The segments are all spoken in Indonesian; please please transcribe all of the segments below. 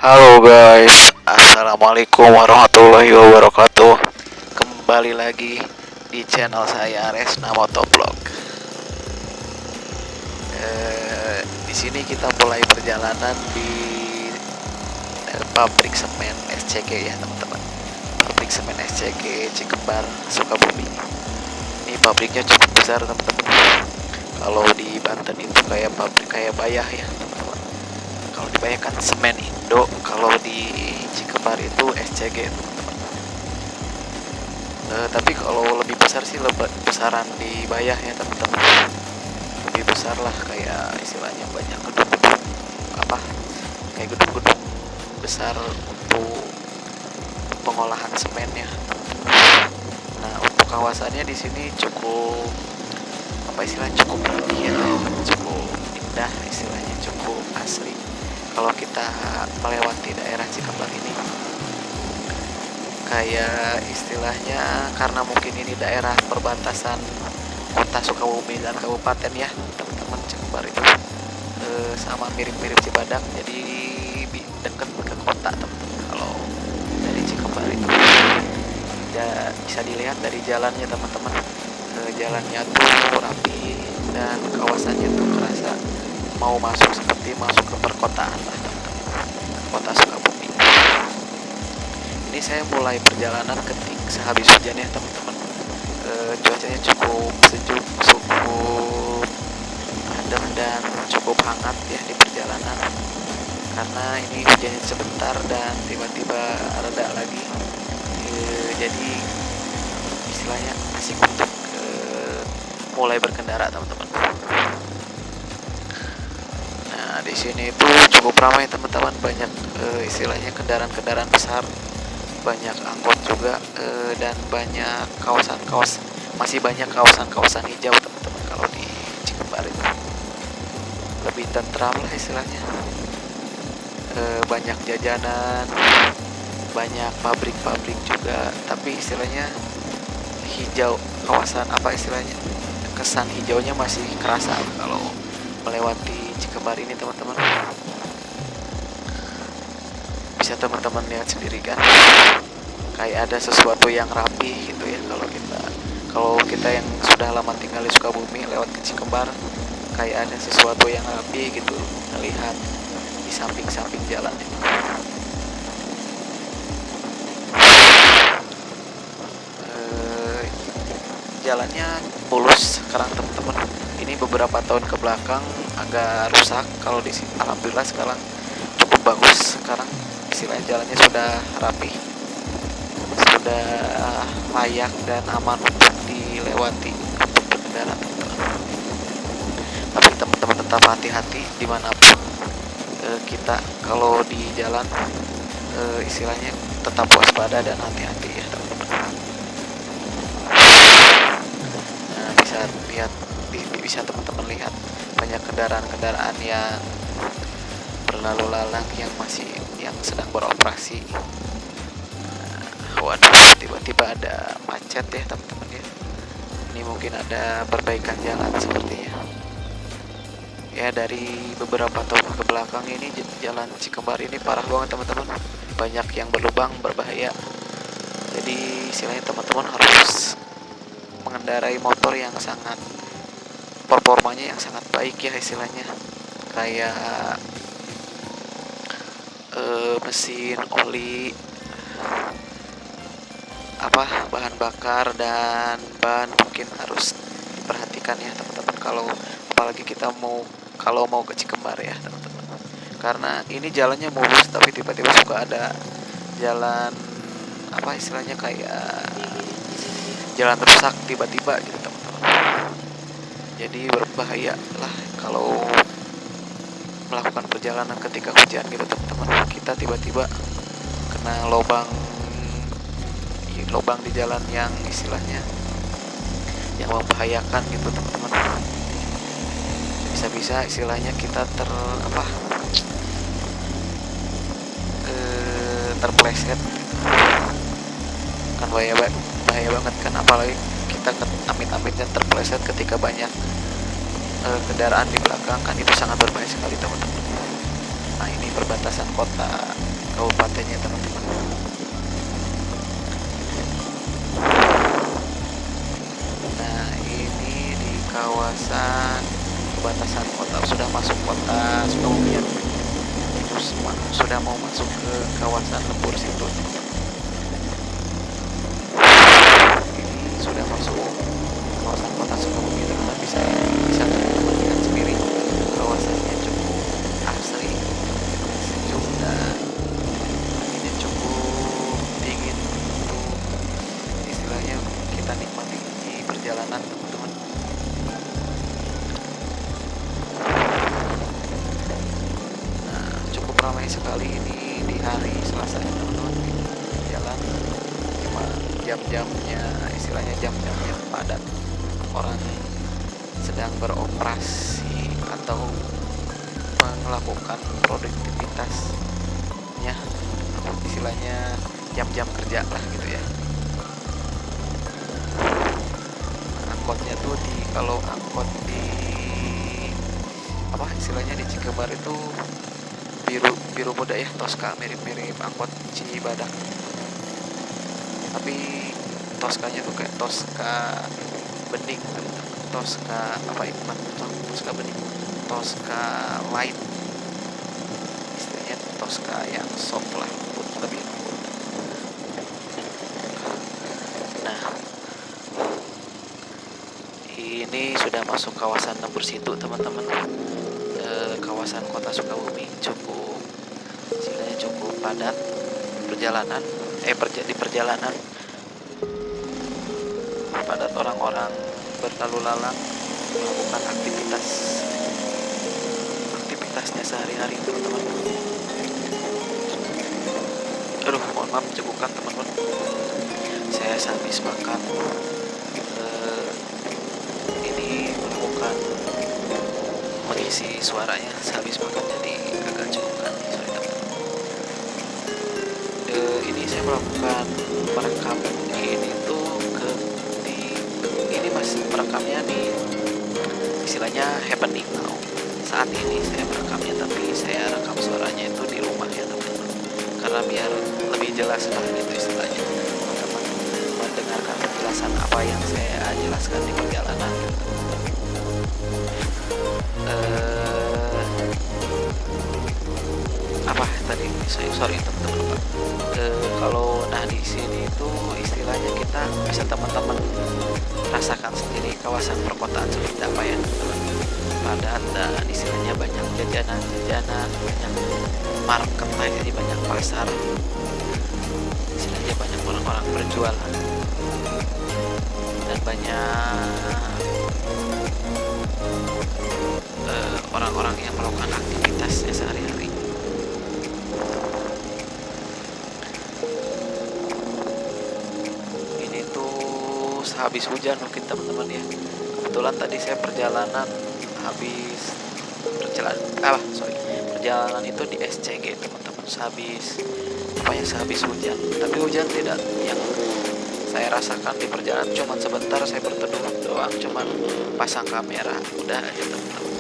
Halo guys, assalamualaikum warahmatullahi wabarakatuh. Kembali lagi di channel saya Resna Motovlog. Di sini kita mulai perjalanan di pabrik semen SCG ya teman-teman. Pabrik semen SCG Cikembar, Sukabumi. Ini pabriknya cukup besar teman-teman. Kalau di Banten itu kayak pabrik kayak Bayah ya teman-teman. Kalau di Bayah kan semen Indo, kalau di Cikembar itu SCG teman-teman. Tapi kalau lebih besar sih besaran di Bayah ya teman-teman. Lebih besar lah, kayak istilahnya banyak gedung-gedung kayak gedung-gedung besar untuk pengolahan semennya. Nah, untuk kawasannya di sini cukup cukup rapi ya, cukup indah istilahnya, cukup asri. Kalau kita melewati daerah Cikembar ini, kayak istilahnya karena mungkin ini daerah perbatasan kota Sukabumi dan kabupaten ya teman-teman. Cikembar itu sama mirip-mirip Cibadak, jadi dekat ke kota teman-teman. Kalau dari Cikembar itu bisa dilihat dari jalannya teman-teman. Jalannya tuh rapi dan kawasannya tuh kerasa mau masuk seperti masuk ke perkotaan lah teman-teman, kota Sukabumi. Ini saya mulai perjalanan sehabis hujan ya teman-teman. Cuacanya cukup sejuk, cukup adem dan cukup hangat ya di perjalanan, karena ini hujannya sebentar dan tiba-tiba reda lagi. Jadi istilahnya asik untuk mulai berkendara teman-teman. Nah, di sini itu cukup ramai teman-teman, banyak istilahnya kendaraan-kendaraan besar, banyak angkot juga, dan banyak masih banyak kawasan-kawasan hijau teman-teman. Kalau di Cikembar itu lebih tentram lah istilahnya. Banyak jajanan, banyak pabrik-pabrik juga, tapi istilahnya hijau, kawasan istilahnya, kesan hijaunya masih kerasa kalau melewati Cikembar ini teman-teman. Bisa teman-teman lihat sendiri kan, kayak ada sesuatu yang rapi gitu ya. Kalau kita yang sudah lama tinggal di Sukabumi lewat ke Cikembar, kayak ada sesuatu yang rapi gitu melihat di samping-samping jalan itu. Jalannya mulus sekarang teman-teman. Ini beberapa tahun ke belakang agak rusak. Kalau di sini alhamdulillah sekarang cukup bagus. Sekarang istilahnya jalannya sudah rapi, sudah layak dan aman untuk dilewati untuk berkendara teman-teman. Tapi teman-teman tetap hati-hati dimanapun kita kalau di jalan, istilahnya tetap waspada dan hati-hati ya teman-teman. Bisa teman-teman lihat banyak kendaraan-kendaraan yang berlalu lalang yang sedang beroperasi. Waduh, tiba-tiba ada macet ya teman-teman ya. Ini mungkin ada perbaikan jalan sepertinya. Ya, dari beberapa tahun ke belakang ini jalan Cikembar ini parah banget teman-teman. Banyak yang berlubang, berbahaya. Jadi istilahnya teman-teman harus mengendarai motor yang sangat performanya yang sangat baik ya istilahnya, kayak mesin, oli, bahan bakar dan ban mungkin harus diperhatikan ya teman-teman, apalagi kalau mau ke Cikembar ya teman-teman. Karena ini jalannya mulus tapi tiba-tiba suka ada jalan istilahnya kayak jalan rusak tiba-tiba gitu teman-teman. Jadi berbahaya lah kalau melakukan perjalanan ketika hujan gitu teman-teman. Kita tiba-tiba kena lubang di jalan yang istilahnya yang membahayakan gitu teman-teman. Bisa-bisa istilahnya kita terpleset gitu. Kan bahaya banget kan, apalagi kita amit-amitnya terpleset ketika banyak kendaraan di belakang, kan itu sangat berbahaya sekali teman-teman. Nah, ini perbatasan kota kabupatennya teman-teman. Nah ini di kawasan perbatasan kota, sudah masuk kota Sukabumi ya, sudah mau masuk ke kawasan Lembur situ. Ini sudah masuk kawasan kota Sukabumi teman-teman, bisa teman-teman lihat sendiri kawasannya cukup asri, sejuk dan anginnya cukup dingin untuk istilahnya kita nikmati di perjalanan teman-teman. Nah cukup ramai sekali ini di hari Selasa ya teman-teman, jalan cuma jam-jamnya istilahnya jam-jamnya padat, orang sedang beroperasi atau melakukan produktivitasnya, istilahnya jam-jam kerja lah gitu ya. Angkotnya tuh kalau angkot di apa istilahnya di Cikebar itu biru muda ya, Tosca, mirip-mirip angkot Cibadak, tapi Toskanya tuh kayak Tosca bening, Tosca apa itu, Tosca bening, Tosca light, istilahnya Tosca yang soft lah, lebih lembut. Nah ini sudah masuk kawasan Lembur situ teman-teman, kawasan kota Sukabumi, istilahnya cukup padat perjalanan, di perjalanan padat orang-orang berlalu lalang melakukan aktivitasnya sehari-hari teman-teman. Aduh mohon maaf cegukan teman-teman, saya habis makan ini melakukan mengisi suaranya habis makan jadi agak cegukan, sorry teman-teman. Ini saya melakukan merekam ini tuh merekamnya di istilahnya happening now, saat ini saya merekamnya, tapi saya rekam suaranya itu di rumah ya teman-teman, karena biar lebih jelas lah gitu istilahnya, teman-teman mendengarkan penjelasan apa yang saya jelaskan di perjalanan gitu. Apa tadi sorry teman-teman, kalau di sini itu istilahnya kita bisa teman-teman rasakan sendiri kawasan perkotaan seperti apa ya, padat dan istilahnya banyak jajanan, banyak market lah, jadi banyak pasar, istilahnya banyak orang-orang berjualan dan banyak orang-orang yang melakukan aktivitasnya sehari-hari. Habis hujan mungkin teman-teman ya, kebetulan tadi saya perjalanan itu di SCG teman-teman, sehabis hujan, tapi hujan tidak yang saya rasakan di perjalanan, cuman sebentar saya berteduh doang, cuman pasang kamera udah aja teman-teman,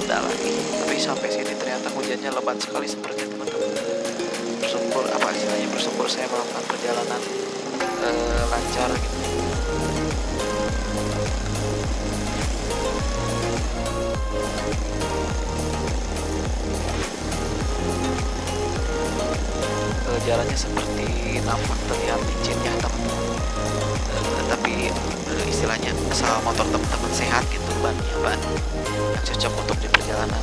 udah lagi. Tapi sampai sini ternyata hujannya lebat sekali seperti teman-teman, bersyukur saya melakukan perjalanan lancar gitu. Jalannya seperti nampak terlihat licin ya teman-teman, tapi istilahnya asal motor teman-teman sehat gitu, ban yang cocok untuk di perjalanan.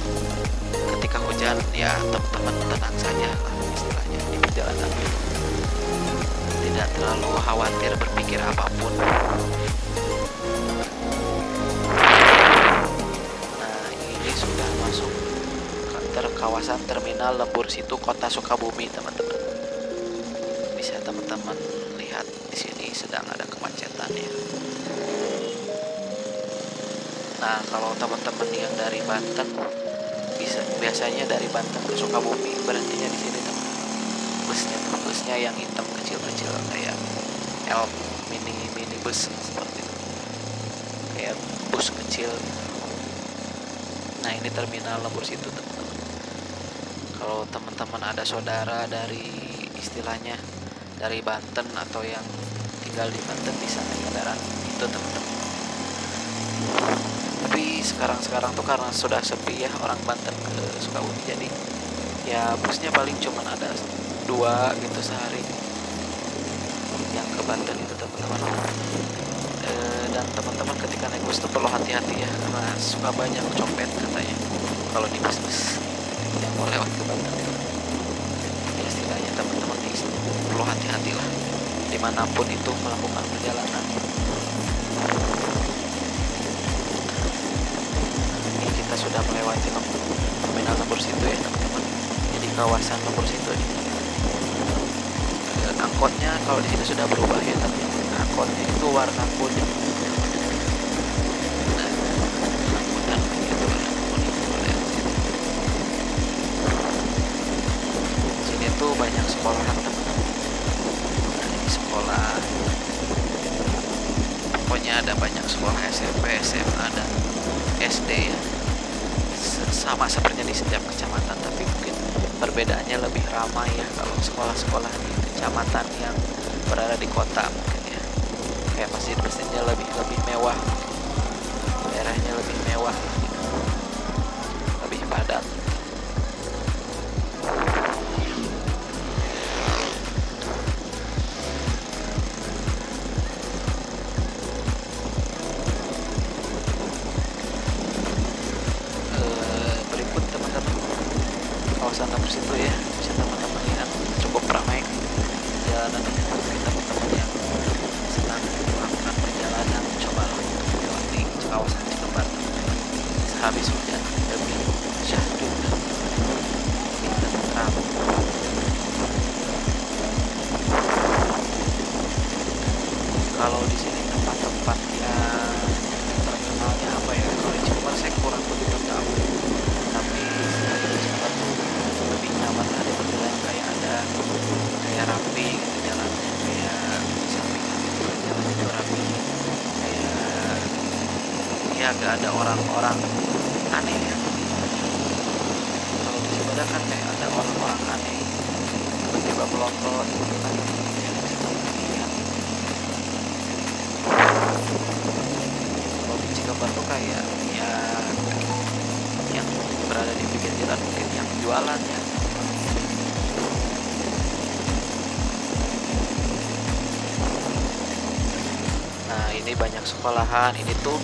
Ketika hujan ya teman-teman tenang saja lah istilahnya di perjalanan gitu, tidak terlalu khawatir berpikir apapun. Nah ini sudah masuk kawasan terminal Lembur situ kota Sukabumi teman-teman, bisa teman-teman lihat di sini sedang ada kemacetan ya. Nah kalau teman-teman yang dari Banten, biasanya dari Banten ke Sukabumi berhentinya di sini teman-teman. Busnya yang hitam kecil-kecil kayak mini bus seperti itu, kayak bus kecil. Nah ini terminal Lembur situ teman-teman. Kalau teman-teman ada saudara dari istilahnya dari Banten atau yang tinggal di Banten bisa naik kendaraan itu teman-teman. Tapi sekarang tuh karena sudah sepi ya orang Banten ke Sukabumi, jadi ya busnya paling cuman ada 2 gitu sehari yang ke Banten itu teman-teman. Dan teman-teman ketika naik bus tuh perlu hati-hati ya, karena suka banyak copet katanya kalau di bus-bus yang mau lewat ke Banten itu. Ya istilahnya teman-teman perlu hati-hati lah dimanapun itu melakukan perjalanan. Ini kita sudah melewati terminal Lembur Situ ya teman-teman. Jadi kawasan Lembur Situ ini angkotnya kalau di sini sudah berubah ya teman-teman. Angkotnya itu warna kuning. Banyak sekolahan teman-teman. Nah, ini sekolah, pokoknya ada banyak sekolah SMP, SMA dan SD ya, sama seperti di setiap kecamatan, tapi mungkin perbedaannya lebih ramai ya kalau sekolah-sekolah di kecamatan yang berada di kota mungkin ya, kayak masjid-masjidnya lebih mewah, daerahnya lebih mewah, lebih padat. Kawasan Lembur Situ ya, bisa teman-teman lihat cukup ramai jalanan ini. Bagi teman-teman yang sedang melakukan perjalanan, cobalah untuk melewati kawasan Cikebar sehabis hujan lebih syahdu dan lebih tentram. Kalau di sini tempat-tempat yang terkenalnya apa ya, kalau di Cikebar saya kurang begitu tahu, tapi di Cikebar tuh lebih nyaman lah di perjalanan, kayak ada kayak rapi gitu jalannya, kayak sampingan gitu jalannya juga rapi, kayak ya gak ada orang-orang aneh ya. Kalau di Cibadak kan kayak ada orang-orang aneh tiba-tiba melontot gitu kan ya, bisa teman-teman lihat. Kalau di Cikebar tuh kayak ya yang berada di pinggir jalan mungkin yang jualan ya. Nah ini banyak sekolahan, ini tuh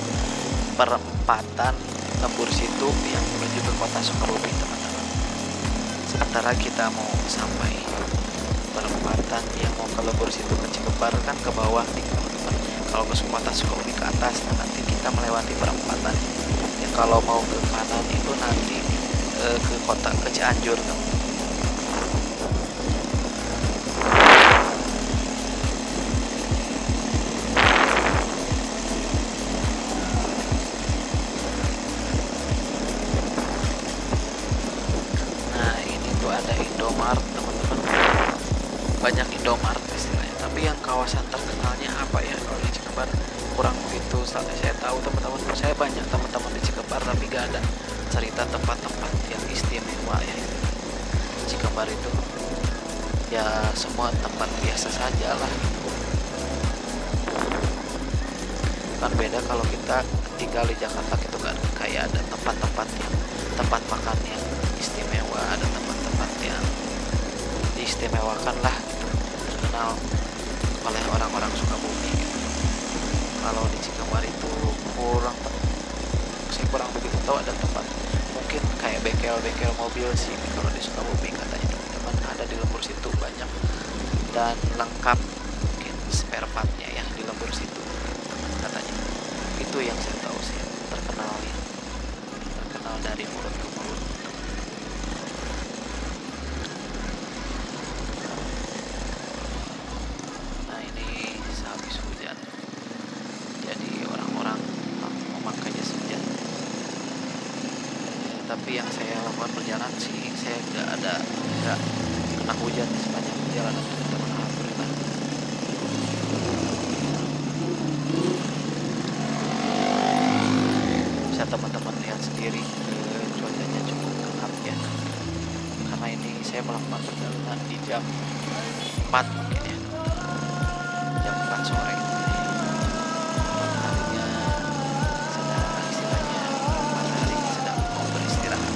perempatan Lembur Situ yang menuju ke kota Sukabumi teman-teman. Sementara kita mau sampai perempatan yang mau ke Lembur Situ ke Cikebar kan ke bawah nih teman-teman. Kalau ke kota Sukabumi ke atas, nah nanti kita melewati perempatan. Ya kalau mau ke kanan itu nanti ke kota ke Cianjur teman-teman. Ada Indomart teman-teman, banyak Indomart istilahnya, tapi yang kawasan terkenalnya apa ya kalau di Cikebar kurang begitu saya tahu teman-teman. Saya banyak teman-teman di Cikebar tapi gak ada cerita tempat-tempat yang istimewa ya. Cikebar itu ya semua tempat biasa saja lah, kan beda kalau kita tinggal di Jakarta gitu kan, kayak ada tempat-tempat yang tempat makan yang istimewa, ada tempat-tempat yang diistimewakan lah gitu, terkenal oleh orang-orang Sukabumi gitu. Kalau di Cikebar itu saya kurang begitu tahu ada tempat, mungkin kayak bengkel mobil sih kalau di Sukabumi katanya teman-teman, ada di Lembur Situ banyak dan lengkap, mungkin spare partnya ya di Lembur Situ katanya. Itu yang saya tahu sih terkenal dari mulut ke mulut. Nah ini sehabis hujan, jadi orang-orang memakai jas hujan. Tapi yang saya lakukan perjalanan sih, saya nggak kena hujan sepanjang perjalanan teman-teman, alhamdulillah. Bisa teman-teman lihat sendiri, cuacanya cukup gelap ya, karena perjalanan di jam 4 mungkin ya, jam 4 sore. Mataharinya sedang istilahnya matahari sedang mau beristirahat.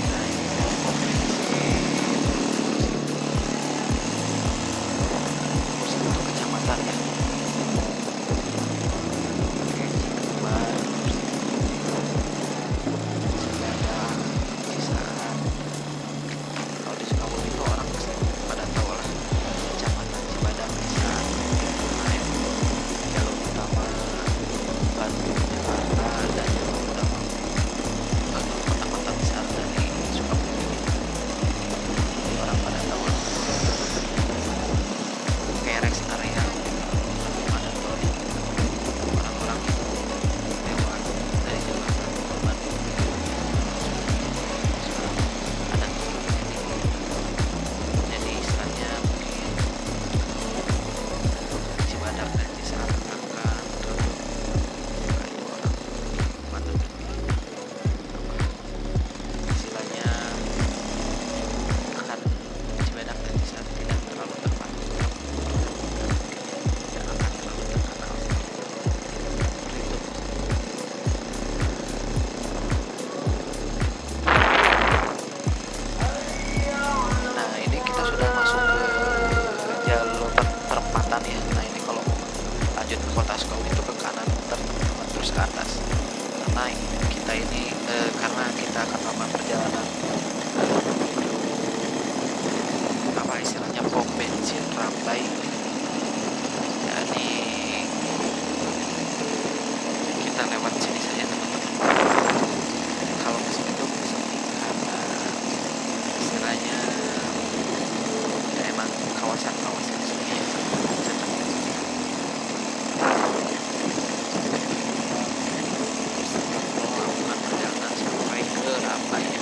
Nah ini mau kompetisi kursi untuk kecamatan ya. Oke, kembali Cibadak, Cisaat. Kalau di Sukabumi itu orang pasti pada tahu lah kecamatan Cibadak, Cisaat. Nah itu jalur utama Bandung Jakarta dan jalur utama kota-kota besar dari Sukabumi. Jadi orang pada tahu lah. Kayak rest area ada tuh orang-orang lewat dari Jakarta ke Bandung ada tuh. Jadi istilahnya mungkin Cibadak dan Cisaat akan kayu orang Bandung. Istilahnya akan Cibadak dan Cisaat tidak terlalu dekat, tidak akan terlalu terkenal seperti itu. Nah ini kita sudah masuk ke jalur perempatan ya. Nah ini kalau mau lanjut ke kota Sukabumi itu ke kanan teman-teman, terus ke atas. Karena kita ini karena kita akan melakukan perjalanan menuju apa istilahnya pom bensin Rambai. Jadi kita lewat sini saja teman-teman. Kalau ke sini tuh sepi karena istilahnya ya emang kawasan-kawasan sini yang sedang melakukan perjalanan sampai ke Rambai ya.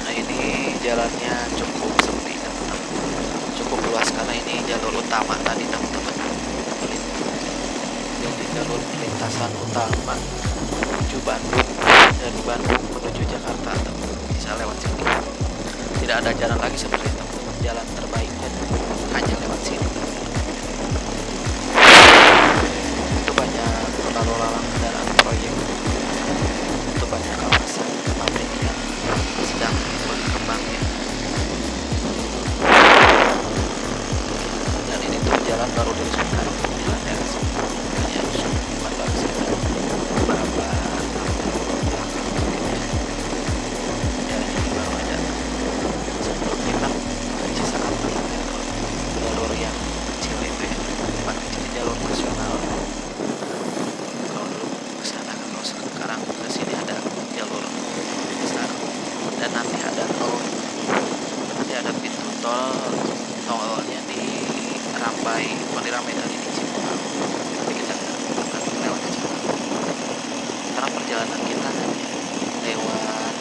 Nah ini jalannya cukup sepi teman-teman, cukup luas karena ini jalur utama tadi teman-teman. Jadi jalur lintasan utama menuju Bandung, dari Bandung menuju Jakarta teman-teman. Bisa lewat sini, tidak ada jalan lagi seperti itu, jalan terbaik dan hanya lewat sini. Itu banyak lalu lalang kendaraan proyek, itu banyak kawasan pabrik yang sedang berkembang ya. Dan ini tuh jalan baru diresmikan, jalan daerah hanya cuma baru sekitar beberapa tahun mungkin ya. Ya ini baru ada sebelum kita ke Cisaat jalur yang kecil itu ya, bukan kecil, jalur nasional. Kalau dulu kesana, kalau sekarang ke sini ada jalur besar dan nanti ada tol, nanti ada pintu tolnya di Rambai, bukan di Rambai tadi, di Cipularang. Nanti kita akan lewat ke Cipularang. Sekarang perjalanan kita hanya lewat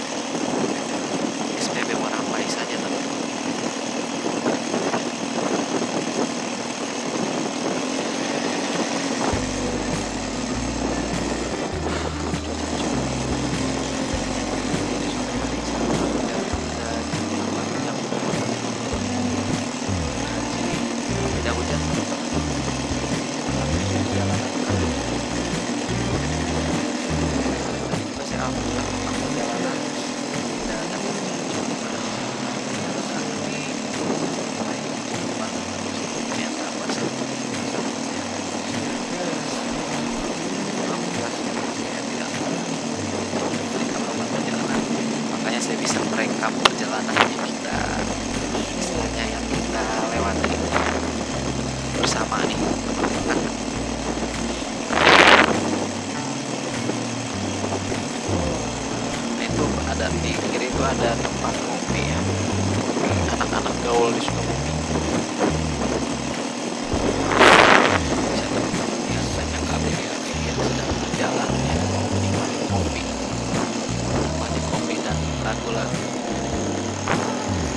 SPBU Rambai saja teman-teman. Tidak hujan teman-teman, tapi jalanan kering. Tadi juga saya alhamdulillah memang perjalanan tidak ada hujan, cuma tapi mulai cuma ternyata basah. Alhamdulillah saya tidak merekam perjalanan, makanya saya bisa merekam perjalanan yang kita istilahnya yang kita lewati bersama nih. Nah itu ada di kiri itu ada tempat kopi ya, kopi anak-anak gaul di Sukabumi. Bisa teman-teman lihat banyak ABG-ABG yang sedang berjalan ya, menikmati kopi dan lagu-lagu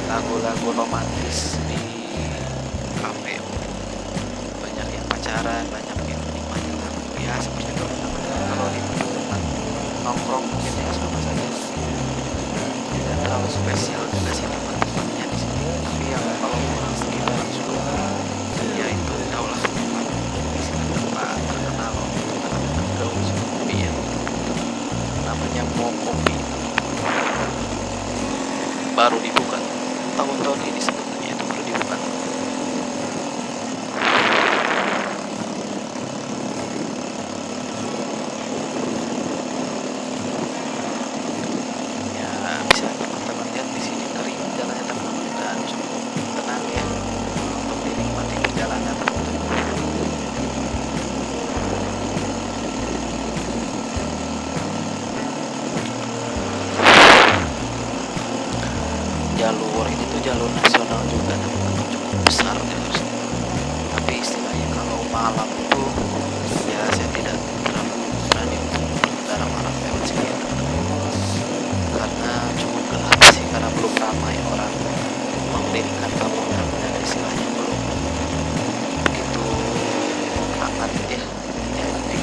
lagu-lagu romantis di kafe, banyak yang pacaran, banyak yang nikmatin lagu ya seperti itu teman-teman. Kalau di tempat nongkrong mungkin ya sama saja, tidak terlalu spesial juga sih tempat-tempatnya di sini. Tapi yang kalau orang sekitar suka, ya itu tahulah tempat di sini tempat terkenal untuk anak-anak gaul suka kopi ya, namanya Mo Kopi, baru dibuka tahun-tahun ini sebenarnya, itu baru dibuka. Ya bisa teman-teman lihat di sini kering jalannya teman-teman, dan cukup tenang ya untuk dinikmati perjalanan teman-teman. Jalur ini tuh jalur nasional juga teman-teman, cukup besar jalur sini. Tapi istilahnya kalau malam itu ya saya tidak terlalu berani untuk berkendara malam lewat sini ya teman-teman, karena cukup gelap sih, karena belum ramai orang mendirikan bangunan dan istilahnya belum begitu hangat ya. Ya nanti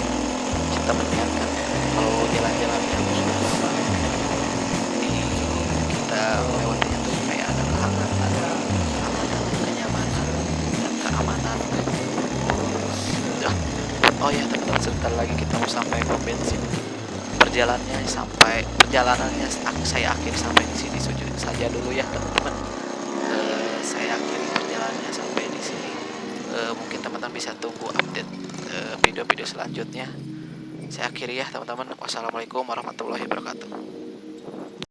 kita melihat kan kalau jalan-jalannya sudah lama di kita melewatinya tuh kayak ada kehangatan, keamanan, kenyamanan, dan keamanan. Udah. Oh ya teman-teman, sebentar lagi kita mau sampai pom bensin. Perjalanannya saya akhiri sampai di sini saja dulu ya teman-teman. Saya akhiri perjalanannya sampai di sini. Mungkin teman-teman bisa tunggu update video-video selanjutnya. Saya akhiri ya teman-teman. Wassalamualaikum warahmatullahi wabarakatuh.